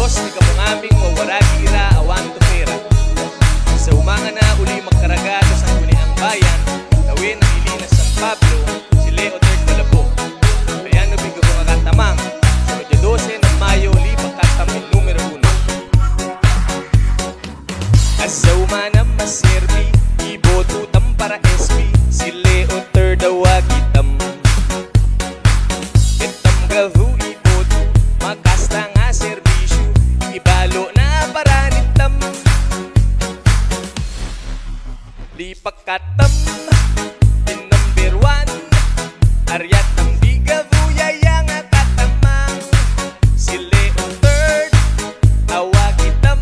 Diyos, ni kamungaming wawaragi ira awan to pera. Sa umanga na uli magkaragado sa huli ang bayan, gawin ang ilinas San Pablo, si Leo III Malabo. Kaya nabigo mga katamang, sunod ya 12 ng Mayo, lipa katamin numero 1. As sa umana maserbi, ibotutam para SP, si Leo III dawagitam. Itam gavu ibotu, makasta nga serbisyo, ibalo na paranitam. Lipak katam, in number 1, Aryatam bigavu yayang katamang, si Leo III awagitam,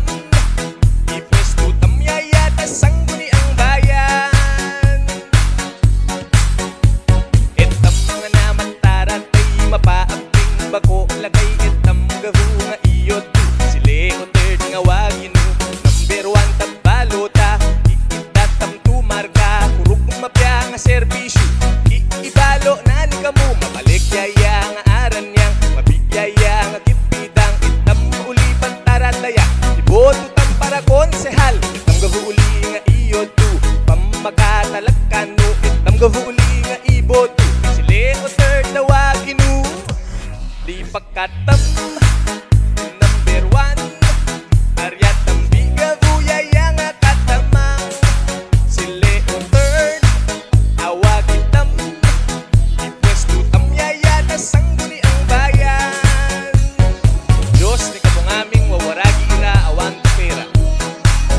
ipwestutam yayata sangguni ang bayan. Itam nga naman tarat ay mapaaping bako, lagay itam gavu nga iyot, si Leo III nga wagin, number 1 tabalota, ikidatam tumarga, kurug mapya nga serbisyo, ibalo na ni kamu, mabalik yaya nga aran niyang, mabigaya nga kipidang, itam uli pantarataya, ibotutam para konsehal, itam gavu uli nga iyot tu, pamakatalagkano, itam gavu uli nga ibotu, si Leo III dawaginu, di pagkatam, number 1, Aryatam bigavu yaya nga katamang, si Leo III awagitam, ipwestutam yaya na sangguni ang bayan. Diyos, ni kamungaming wawaragi ira awan to pera.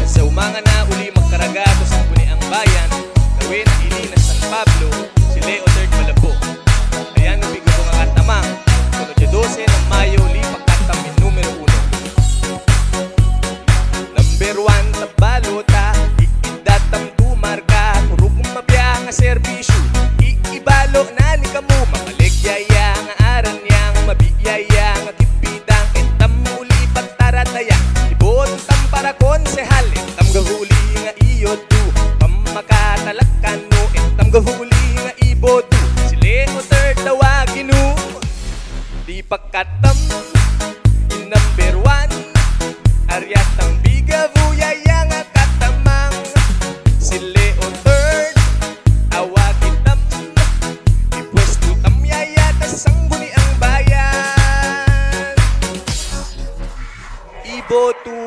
Sa umanga na uli magkaragado sa huli ang bayan, gawin ang ilinas San Pablo, si Leo III Malabo. Kaya nabigo mga katamang, sunod ya 12 ng Mayo, lipa katamin numero 1. Number 1 tabalota, ikidatam tumarga, kurug mapya nga serbisyo, ibalo na ni kamu, mabalik yaya nga aran niyang, mabiyaya nga kipidang, itam uli pantarataya, ibotutam para konsehal, itam gahuli nga iyot tu, pamakatalagkano, itam gahuli nga ibotu, si Leo III dawaginu, di pagkatam, in number 1, Aryatam bigavu yaya nga katamang, si Leo III awagitam, ipwestutam yaya ta sangguni ang bayan. Ibotu